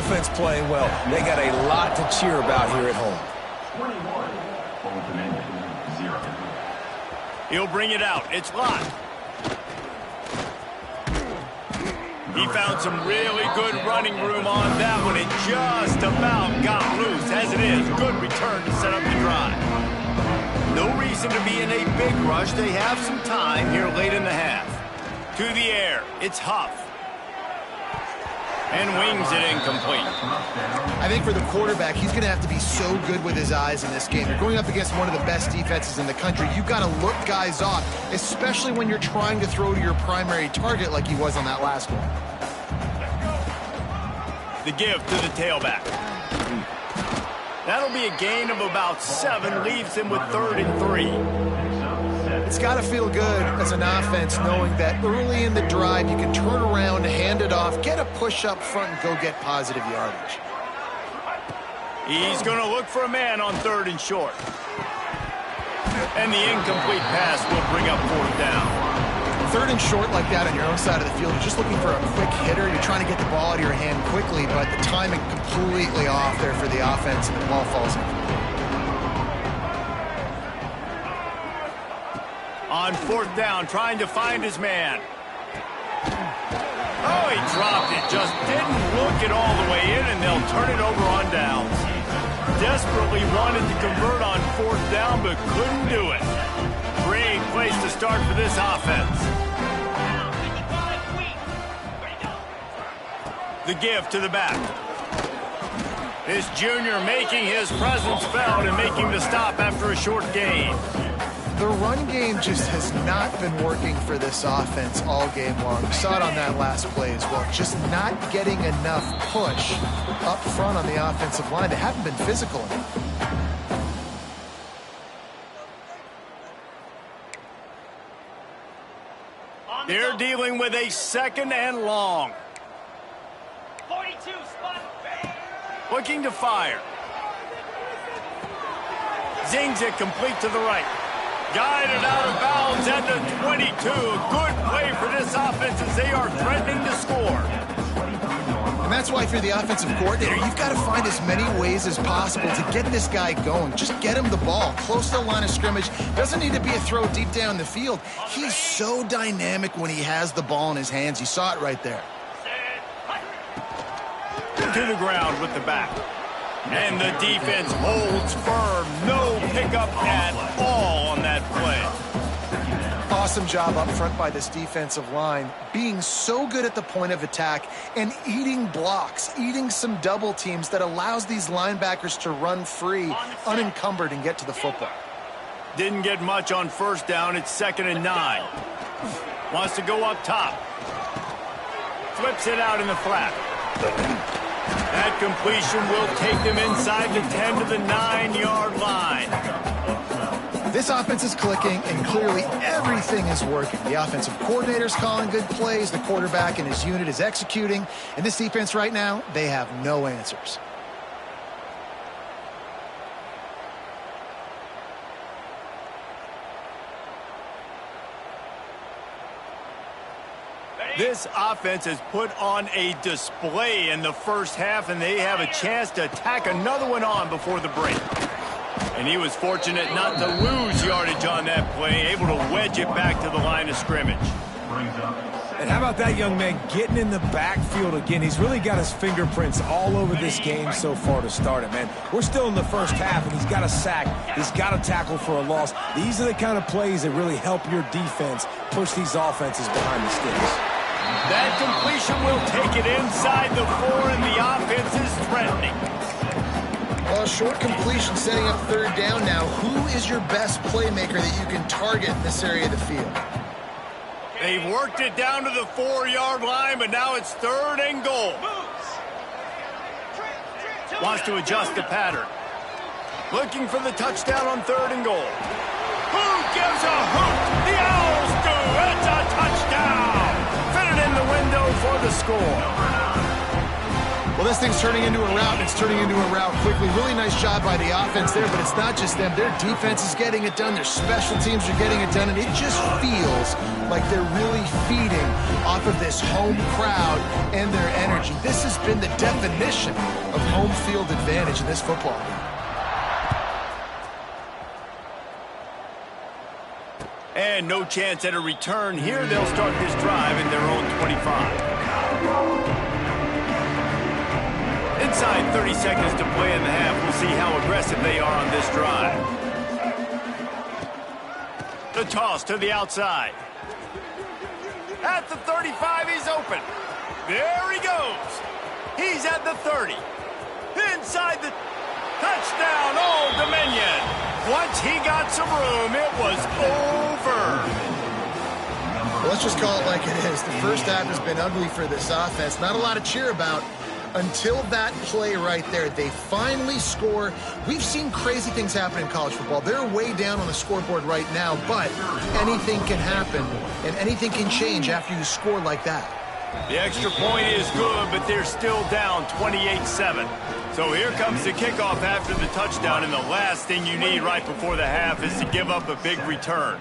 offense playing well. They got a lot to cheer about here at home. 21, ultimate 0. He'll bring it out. It's locked. He found some really good running room on that one. It just about got loose. As it is, good return to set up the drive. No reason to be in a big rush. They have some time here late in the half. To the air. It's Huff. And wings it incomplete. I think for the quarterback, he's going to have to be so good with his eyes in this game. You're going up against one of the best defenses in the country. You've got to look guys off, especially when you're trying to throw to your primary target like he was on that last one. The give to the tailback. That'll be a gain of about 7, leaves him with 3rd and 3. It's got to feel good as an offense knowing that early in the drive you can turn around, hand it off, get a push up front, and go get positive yardage. He's going to look for a man on 3rd and short. And the incomplete pass will bring up 4th down. 3rd and short like that on your own side of the field, you're just looking for a quick hitter. You're trying to get the ball out of your hand quickly, but the timing completely off there for the offense, and the ball falls incomplete. On 4th down, trying to find his man. Oh, he dropped it. Just didn't look it all the way in, and they'll turn it over on downs. Desperately wanted to convert on 4th down, but couldn't do it. Great place to start for this offense. The give to the back. This junior making his presence felt and making the stop after a short gain. The run game just has not been working for this offense all game long. We saw it on that last play as well. Just not getting enough push up front on the offensive line. They haven't been physical enough. They're dealing with a 2nd and long. 42 spot. Looking to fire. Zings it complete to the right. Guided out of bounds at the 22. Good play for this offense as they are threatening to score. And that's why if you're the offensive coordinator, you've got to find as many ways as possible to get this guy going. Just get him the ball close to the line of scrimmage. Doesn't need to be a throw deep down the field. He's so dynamic when he has the ball in his hands. You saw it right there. To the ground with the back. And the defense holds firm. No pickup at all on that play. Awesome job up front by this defensive line, being so good at the point of attack and eating blocks, eating some double teams that allows these linebackers to run free, unencumbered, and get to the football. Didn't get much on 1st down. It's 2nd and 9. Wants to go up top. Flips it out in the flat. That completion will take them inside the 10 to the 9-yard line. This offense is clicking, and clearly everything is working. The offensive coordinator's calling good plays. The quarterback and his unit is executing. And this defense right now, they have no answers. This offense has put on a display in the first half, and they have a chance to tack another one on before the break. And he was fortunate not to lose yardage on that play, able to wedge it back to the line of scrimmage. And how about that young man getting in the backfield again? He's really got his fingerprints all over this game so far to start it, man. We're still in the first half, and he's got a sack. He's got a tackle for a loss. These are the kind of plays that really help your defense push these offenses behind the sticks. That completion will take it inside the 4, and the offense is threatening. Well, a short completion setting up 3rd down now. Who is your best playmaker that you can target in this area of the field? They've worked it down to the 4-yard line, but now it's 3rd and goal. Wants to adjust the pattern. Looking for the touchdown on 3rd and goal. Who gives a hoot? The Owls do. It's a touchdown. Fit it in the window for the score. Well, this thing's turning into a rout, and it's turning into a rout quickly. Really nice job by the offense there, but it's not just them. Their defense is getting it done. Their special teams are getting it done, and it just feels like they're really feeding off of this home crowd and their energy. This has been the definition of home field advantage in this football game. And no chance at a return here. They'll start this drive in their own 25. Inside 30 seconds to play in the half. We'll see how aggressive they are on this drive. The toss to the outside. At the 35, he's open. There he goes. He's at the 30. Inside the touchdown, Old Dominion. Once he got some room, it was over. Well, let's just call it like it is. The first half has been ugly for this offense. Not a lot to cheer about until that play right there. They finally score. We've seen crazy things happen in college football. They're way down on the scoreboard right now, but anything can happen, and anything can change after you score like that. The extra point is good, but they're still down 28-7. So here comes the kickoff after the touchdown, and the last thing you need right before the half is to give up a big return.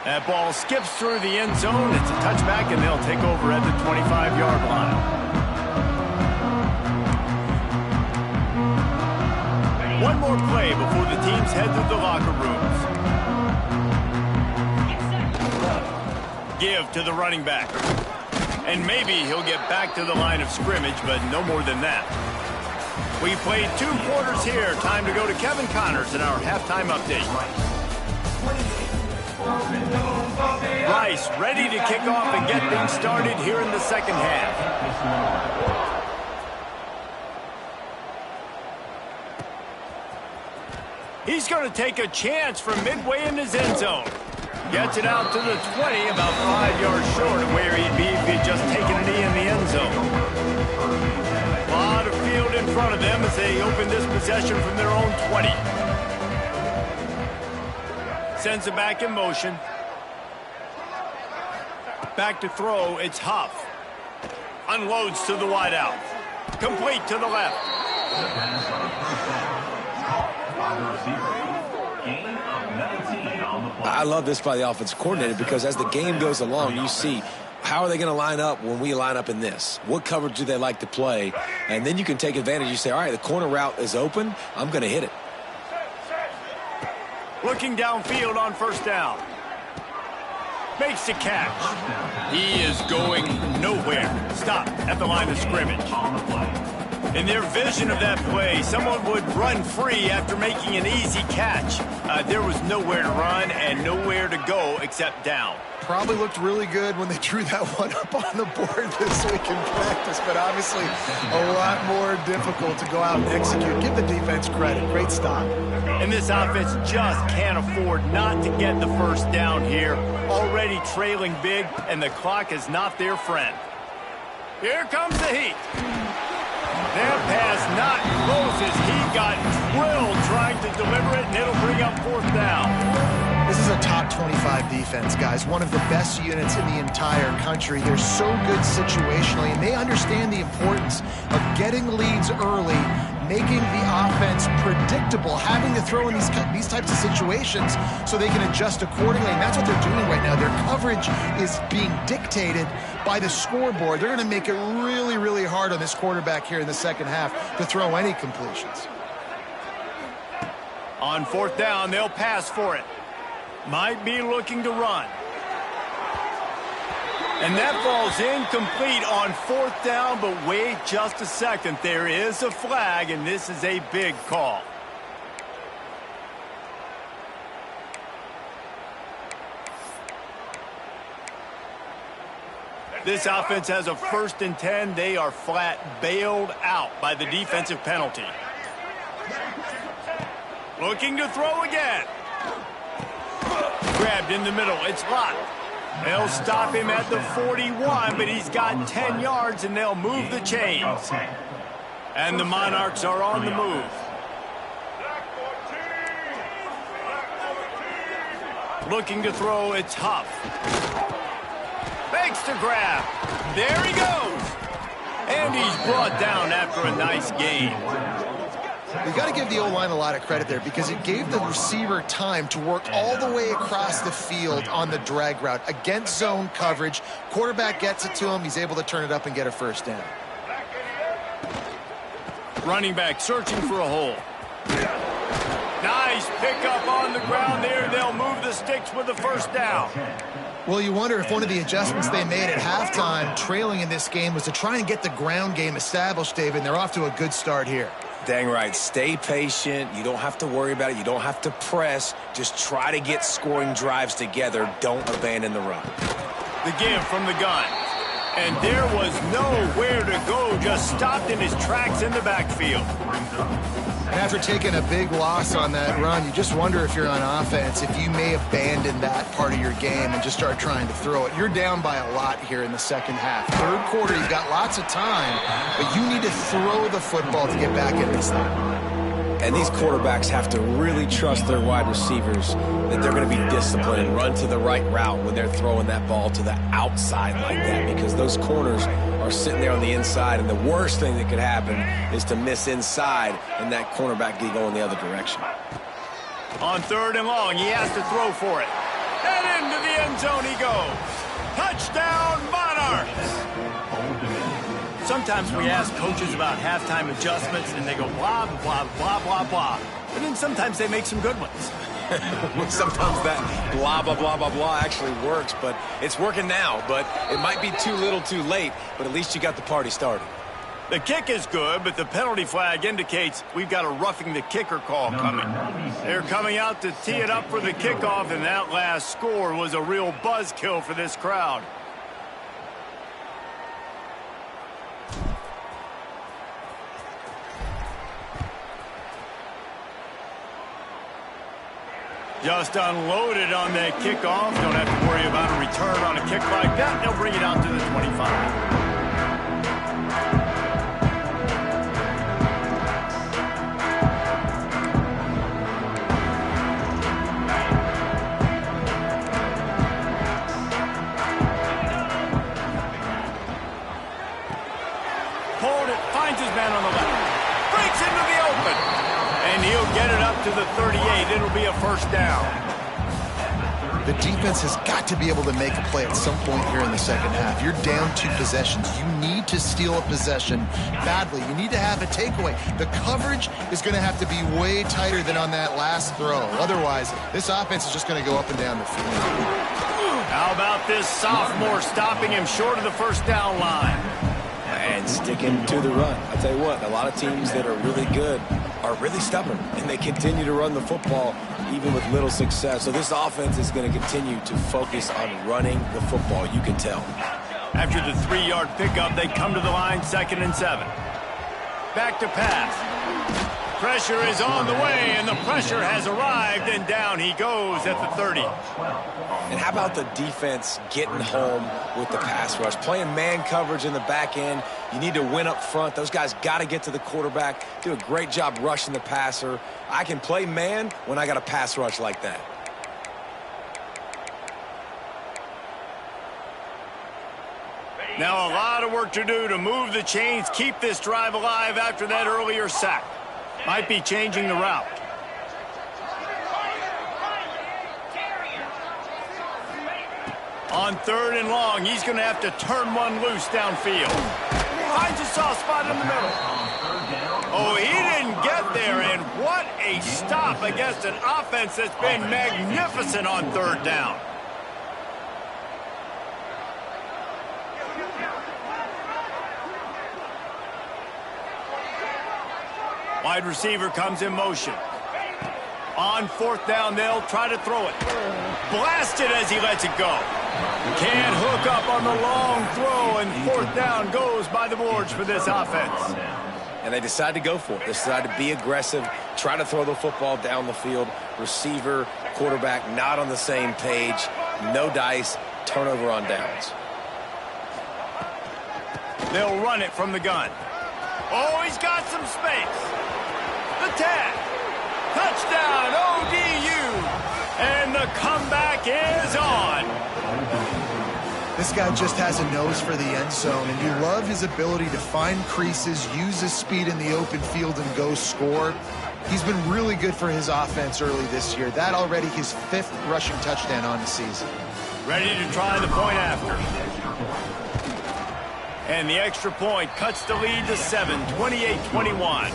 That ball skips through the end zone. It's a touchback, and they'll take over at the 25-yard line. One more play before the teams head to the locker rooms. Give to the running back. And maybe he'll get back to the line of scrimmage, but no more than that. We played 2 quarters here. Time to go to Kevin Connors in our halftime update. Rice ready to kick off and get things started here in the second half. He's going to take a chance from midway in his end zone. Gets it out to the 20, about 5 yards short of where he'd be if he'd just taken a knee in the end zone. A lot of field in front of them as they open this possession from their own 20. Sends it back in motion. Back to throw, it's Huff. Unloads to the wideout. Complete to the left. I love this by the offensive coordinator because as the game goes along, you see how are they going to line up when we line up in this? What coverage do they like to play? And then you can take advantage. You say, all right, the corner route is open. I'm going to hit it. Looking downfield on first down. Makes the catch. He is going nowhere. Stop at the line of scrimmage. In their vision of that play, someone would run free after making an easy catch. There was nowhere to run and nowhere to go except down. Probably looked really good when they drew that one up on the board this week in practice, but obviously a lot more difficult to go out and execute. Give the defense credit. Great stop. And this offense just can't afford not to get the first down here. Already trailing big, and the clock is not their friend. Here comes the heat. That pass not close as he got drilled trying to deliver it, and it'll bring up fourth down. This is a top 25 defense, guys. One of the best units in the entire country. They're so good situationally, and they understand the importance of getting leads early, making the offense predictable, having to throw in these types of situations so they can adjust accordingly. And that's what they're doing right now. Their coverage is being dictated by the scoreboard. They're going to make it really, really hard on this quarterback here in the second half to throw any completions. On fourth down, they'll pass for it. Might be looking to run. And that falls incomplete on fourth down, but wait just a second. There is a flag, and this is a big call. This offense has a 1st and 10. They are flat bailed out by the defensive penalty. Looking to throw again. Grabbed in the middle. It's locked. They'll stop him at the 41, but he's got 10 yards, and they'll move the chains. And the Monarchs are on the move. Looking to throw, it's Huff. Makes the grab. There he goes. brought down after a nice game. You got to give the O-line a lot of credit there because it gave the receiver time to work all the way across the field on the drag route against zone coverage. Quarterback gets it to him. He's able to turn it up and get a first down. Running back searching for a hole. Nice pickup on the ground there. They'll move the sticks with the first down. Well, you wonder if one of the adjustments they made at halftime, trailing in this game, was to try and get the ground game established, David, and they're off to a good start here. Dang right. Stay patient. You don't have to worry about it. You don't have to press. Just try to get scoring drives together. Don't abandon the run. The give from the gun. And there was nowhere to go. Just stopped in his tracks in the backfield. And after taking a big loss on that run, you just wonder if you're on offense, if you may abandon that part of your game and just start trying to throw it. You're down by a lot here in the second half. Third quarter, you've got lots of time, but you need to throw the football to get back in this thing. And these quarterbacks have to really trust their wide receivers that they're going to be disciplined and run to the right route when they're throwing that ball to the outside like that, because those corners are sitting there on the inside, and the worst thing that could happen is to miss inside and that cornerback get going the other direction. On 3rd and long, he has to throw for it. And into the end zone he goes. Touchdown, Monarchs! Sometimes we ask coaches about halftime adjustments, and they go blah, blah, blah, blah, blah. And then sometimes they make some good ones. Sometimes that blah, blah, blah, blah, blah actually works, but it's working now. But it might be too little too late, but at least you got the party started. The kick is good, but the penalty flag indicates we've got a roughing the kicker call coming. They're coming out to tee it up for the kickoff, and that last score was a real buzzkill for this crowd. Just unloaded on that kickoff. Don't have to worry about a return on a kick like that. They'll bring it out to the 25. Hold it, finds his man on the left. Breaks into the open. And he'll get it up to the 38. It'll be a first down. The defense has got to be able to make a play at some point here in the second half. You're down 2 possessions. You need to steal a possession badly. You need to have a takeaway. The coverage is going to have to be way tighter than on that last throw. Otherwise, this offense is just going to go up and down the field. How about this sophomore stopping him short of the first down line? And sticking to the run. I'll tell you what, a lot of teams that are really good are really stubborn, and they continue to run the football even with little success. So this offense is going to continue to focus on running the football, you can tell. After the 3-yard pickup, they come to the line, 2nd and 7. Back to pass. Pressure is on the way, and the pressure has arrived, and down he goes at the 30. And how about the defense getting home with the pass rush? Playing man coverage in the back end. You need to win up front. Those guys got to get to the quarterback, do a great job rushing the passer. I can play man when I got a pass rush like that. Now a lot of work to do to move the chains, keep this drive alive after that earlier sack. Might be changing the route. On 3rd and long, he's going to have to turn one loose downfield. Finds a soft spot in the middle. Oh, he didn't get there, and what a stop against an offense that's been magnificent on 3rd down. Wide receiver comes in motion. On 4th down, they'll try to throw it. Blasted as he lets it go. Can't hook up on the long throw, and 4th down goes by the boards for this offense. And they decide to go for it. They decide to be aggressive, try to throw the football down the field. Receiver, quarterback, not on the same page. No dice, turnover on downs. They'll run it from the gun. Oh, he's got some space. The tag. Touchdown, ODU. And the comeback is on. This this guy just has a nose for the end zone, and you love his ability to find creases, use his speed in the open field, and go score. He's been really good for his offense early this year. That already his 5th rushing touchdown on the season. Ready to try the point after. And the extra point cuts the lead to 7, 28-21.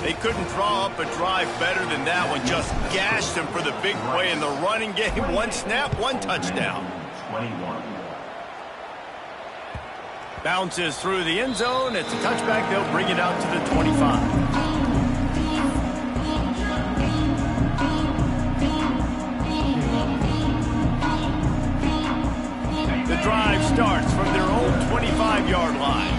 They couldn't draw up a drive better than that one. Just gashed them for the big play in the running game. 1 snap, 1 touchdown. 21. Bounces through the end zone. It's a touchback. They'll bring it out to the 25. The drive starts from their own 25-yard line.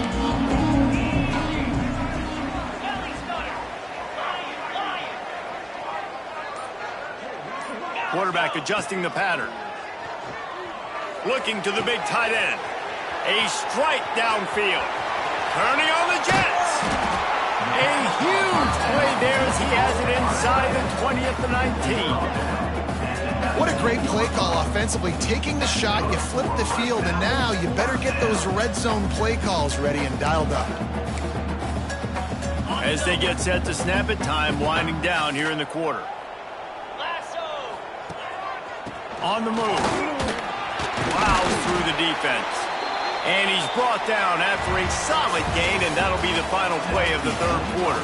Quarterback adjusting the pattern. Looking to the big tight end. A strike downfield. Turning on the Jets. A huge play there as he has it inside the 20 at the 19. What a great play call offensively. Taking the shot, you flip the field, and now you better get those red zone play calls ready and dialed up. As they get set to snap it, time winding down here in the quarter. On the move. Plows through the defense. And he's brought down after a solid gain, and that'll be the final play of the 3rd quarter.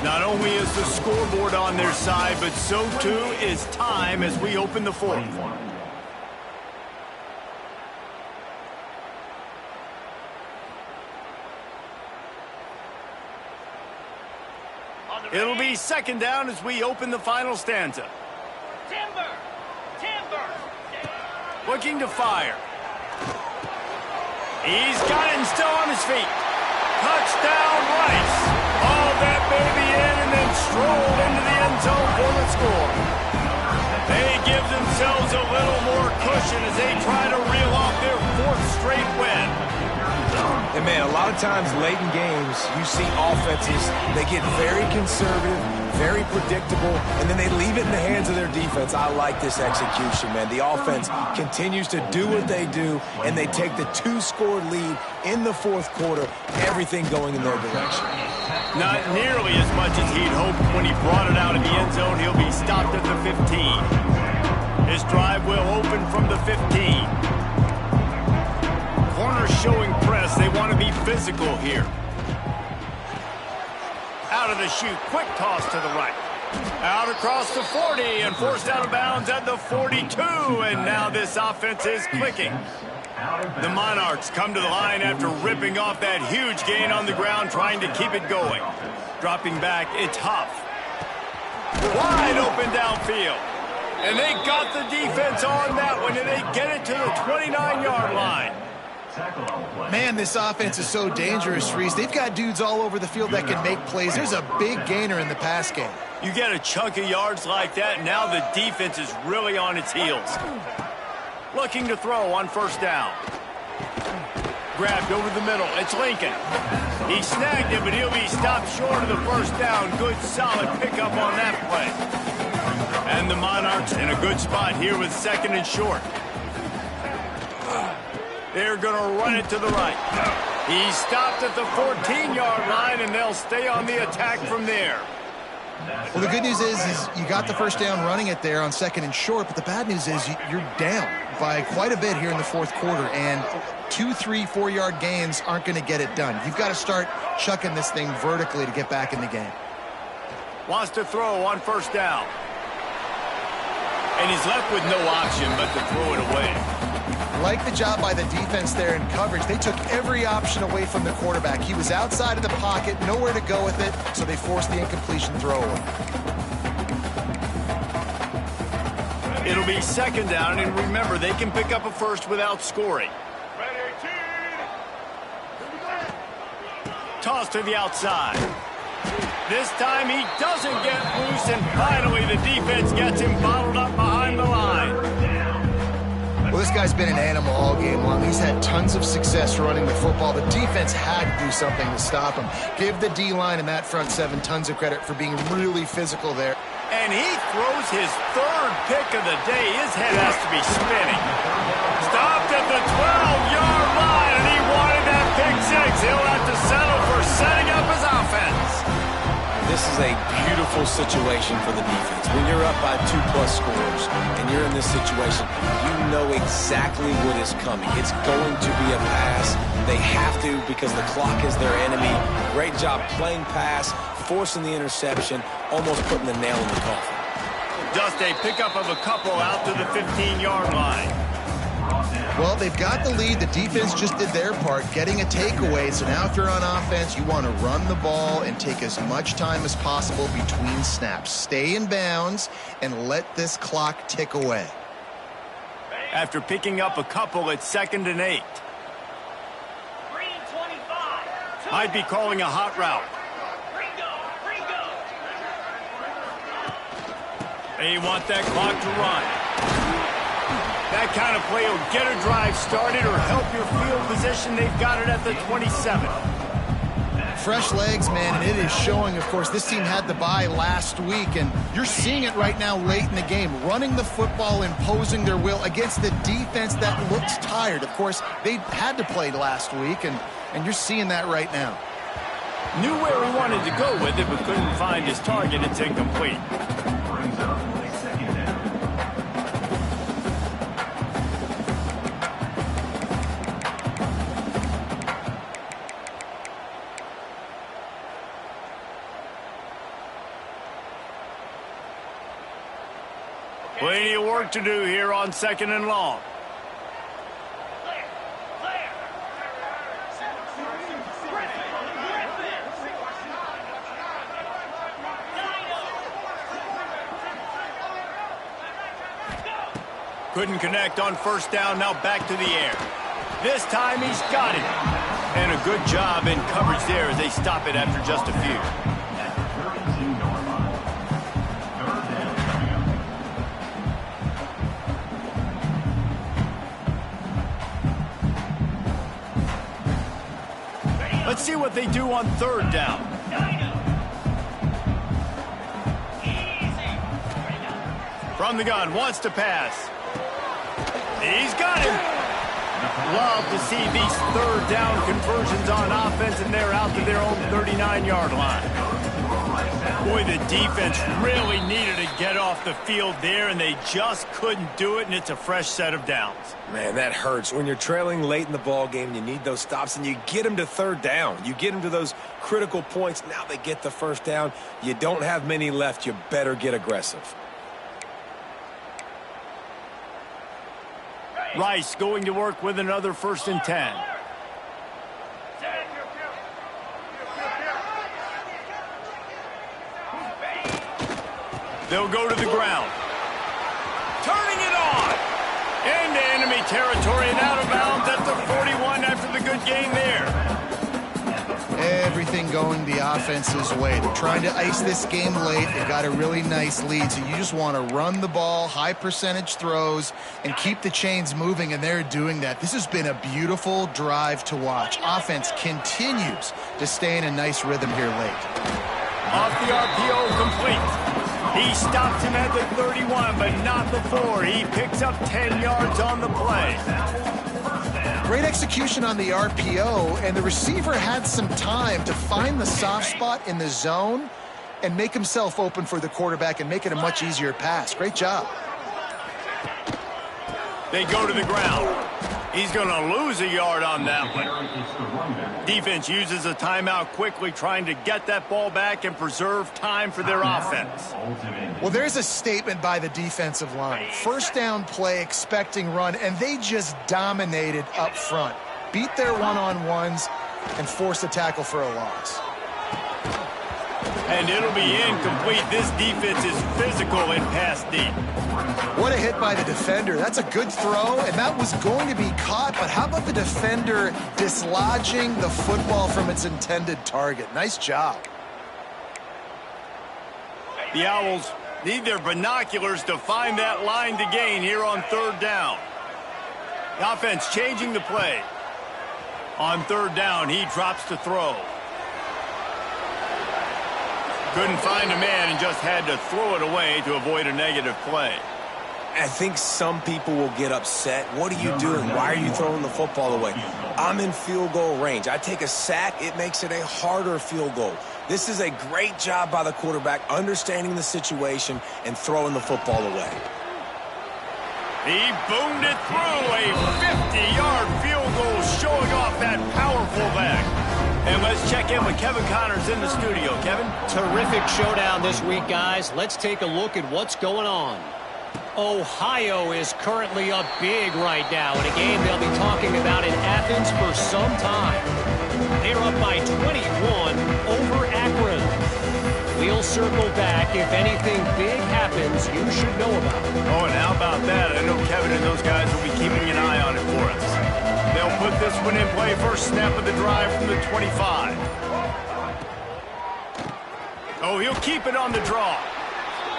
Not only is the scoreboard on their side, but so too is time as we open the 4th. It'll be 2nd down as we open the final stanza. Timber! Looking to fire. He's got it and still on his feet. Touchdown, Rice. All that baby in and then strolled into the end zone for the score. They give themselves a little more cushion as they try to reel off their 4th straight win. And man, a lot of times late in games, you see offenses, they get very conservative, very predictable, and then they leave it in the hands of their defense. I like this execution, man. The offense continues to do what they do, and they take the 2-score lead in the 4th quarter, everything going in their direction. Not nearly as much as he'd hoped when he brought it out of the end zone. He'll be stopped at the 15. His drive will open from the 15. Corners showing press. They want to be physical here. Out of the chute, quick toss to the right. Out across the 40 and forced out of bounds at the 42. And now this offense is clicking. The Monarchs come to the line after ripping off that huge gain on the ground, trying to keep it going. Dropping back, it's Huff. Wide open downfield. And they got the defense on that one, and they get it to the 29-yard line. Man, this offense is so dangerous, Reese. They've got dudes all over the field that can make plays. There's a big gainer in the pass game. You get a chunk of yards like that, now the defense is really on its heels. Looking to throw on 1st down. Grabbed over the middle. It's Lincoln. He snagged it, but he'll be stopped short of the 1st down. Good, solid pickup on that play. And the Monarchs in a good spot here with 2nd and short. They're going to run it to the right. He's stopped at the 14-yard line, and they'll stay on the attack from there. Well, the good news is you got the 1st down running it there on 2nd and short, but the bad news is you're down by quite a bit here in the 4th quarter, and 2, 3, 4-yard gains aren't going to get it done. You've got to start chucking this thing vertically to get back in the game. Wants to throw on 1st down. And he's left with no option but to throw it away. Like the job by the defense there in coverage. They took every option away from the quarterback. He was outside of the pocket, nowhere to go with it, so they forced the incompletion throw away. It'll be 2nd down, and remember, they can pick up a 1st without scoring. Toss to the outside. This time he doesn't get loose, and finally the defense gets him bottled up behind the line. Well, this guy's been an animal all game long. He's had tons of success running the football. The defense had to do something to stop him. Give the D-line and that front 7 tons of credit for being really physical there. And he throws his 3rd pick of the day. His head has to be spinning. Stopped at at the 12-yard line, and he wanted that pick six. He'll have to settle for setting up his offense. This is a beautiful situation for the defense. When you're up by 2+ scores and you're in this situation, you know exactly what is coming. It's going to be a pass. They have to because the clock is their enemy. Great job playing pass, forcing the interception, almost putting the nail in the coffin. Just a pickup of a couple out to the 15-yard line. Well, they've got the lead. The defense just did their part, getting a takeaway. So now if you're on offense, you want to run the ball and take as much time as possible between snaps. Stay in bounds and let this clock tick away. After picking up a couple, it's 2nd and 8. Green 25. Might be calling a hot route. They want that clock to run. That kind of play will get a drive started or help your field position. They've got it at the 27. Fresh legs, man, and it is showing, of course. This team had the bye last week, and you're seeing it right now late in the game. Running the football, imposing their will against the defense that looks tired. Of course, they had to play last week, and you're seeing that right now. Knew where he wanted to go with it, but couldn't find his target. It's incomplete. Brings up second down. Plenty of work to do here on 2nd and long. Couldn't connect on 1st down, now back to the air. This time he's got it. And a good job in coverage there as they stop it after just a few. At the 32-yard line. 3rd down coming up. Let's see what they do on 3rd down. From the gun, wants to pass. He's got him. Love to see these 3rd down conversions on offense, and they're out to their own 39-yard line. Boy, the defense really needed to get off the field there, and they just couldn't do it, and it's a fresh set of downs. Man, that hurts. When you're trailing late in the ball game, you need those stops, and you get them to 3rd down. You get them to those critical points. Now they get the 1st down. You don't have many left. You better get aggressive. Rice going to work with another 1st and 10. They'll go to the ground. Turning it on. Into enemy territory and out of bounds at the 41 after the good gain there. Everything going the offense's way. They're trying to ice this game late. They've got a really nice lead, so you just want to run the ball, high percentage throws, and keep the chains moving, and they're doing that. This has been a beautiful drive to watch. Offense continues to stay in a nice rhythm here late. Off the RPO, complete. He stops him at the 31, but not the 4. He picks up 10 yards on the play. Great execution on the RPO, and the receiver had some time to find the soft spot in the zone and make himself open for the quarterback and make it a much easier pass. Great job. They go to the ground. He's going to lose a yard on that one. Defense uses a timeout quickly, trying to get that ball back and preserve time for their offense. Well, there's a statement by the defensive line. 1st down play, expecting run, and they just dominated up front. Beat their one-on-ones and forced a tackle for a loss. And it'll be incomplete. This defense is physical in pass deep. What a hit by the defender. That's a good throw, and that was going to be caught, but how about the defender dislodging the football from its intended target? Nice job. The Owls need their binoculars to find that line to gain here on 3rd down. The offense changing the play. On 3rd down, he drops to throw. Couldn't find a man and just had to throw it away to avoid a negative play. I think some people will get upset. What are you doing? Why are you throwing the football away? I'm in field goal range. I take a sack, it makes it a harder field goal. This is a great job by the quarterback, understanding the situation and throwing the football away. He boomed it through a 50-yard field goal, showing off that powerful back. And let's check in with Kevin Connors in the studio. Kevin? Terrific showdown this week, guys. Let's take a look at what's going on. Ohio is currently up big right now in a game they'll be talking about in Athens for some time. They're up by 21 over Akron. We'll circle back if anything big happens you should know about. Oh, and how about that? I know Kevin and those guys will be keeping an eye on it for us. They'll put this one in play, first snap of the drive from the 25. Oh, he'll keep it on the draw.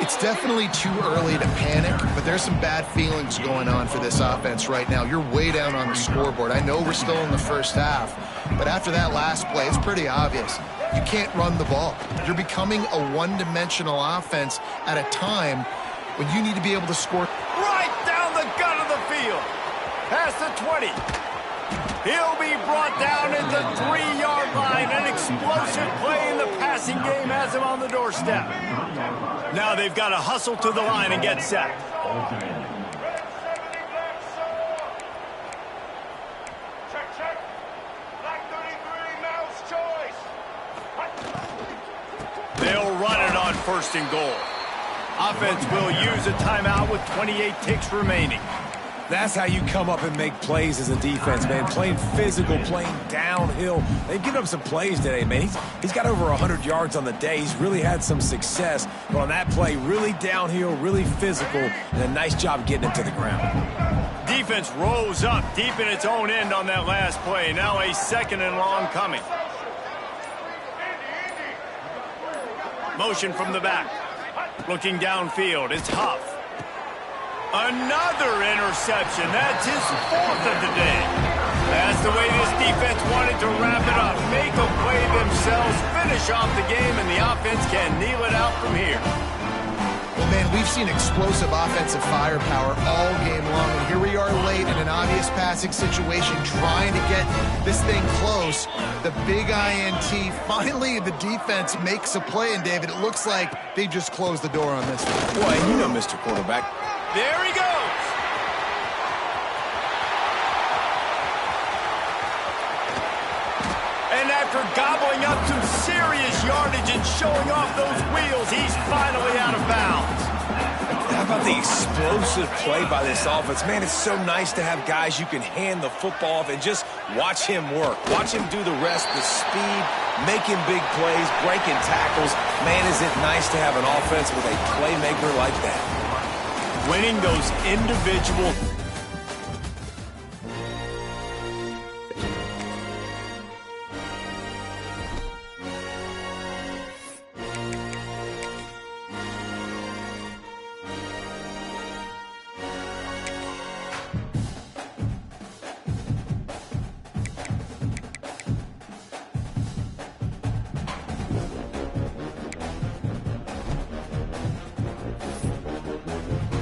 It's definitely too early to panic, but there's some bad feelings going on for this offense right now. You're way down on the scoreboard. I know we're still in the first half, but after that last play, it's pretty obvious. You can't run the ball. You're becoming a one-dimensional offense at a time when you need to be able to score. Right down the gut of the field. Past the 20. He'll be brought down at the 3-yard line. An explosive play in the passing game has him on the doorstep. Now they've got to hustle to the line and get set. Check. Black 33, mouse choice. They'll run it on first and goal. Offense will use a timeout with 28 ticks remaining. That's how you come up and make plays as a defense, man. Playing physical, playing downhill. They've given up some plays today, man. He's got over 100 yards on the day. He's really had some success. But on that play, really downhill, really physical, and a nice job getting it to the ground. Defense rose up deep in its own end on that last play. Now a second and long coming. Motion from the back. Looking downfield, it's Huff. Another interception. That's his fourth of the day. That's the way this defense wanted to wrap it up. Make a play themselves, finish off the game, and the offense can kneel it out from here. Well, man, we've seen explosive offensive firepower all game long, and here we are late in an obvious passing situation trying to get this thing close. The big INT, finally the defense makes a play, and David, it looks like they just closed the door on this one. Boy, and you know, Mr. Quarterback. There he goes. And after gobbling up some serious yardage and showing off those wheels, he's finally out of bounds. How about the explosive play by this offense? Man, it's so nice to have guys you can hand the football off and just watch him work. Watch him do the rest, the speed, making big plays, breaking tackles. Man, is it nice to have an offense with a playmaker like that. Winning those individual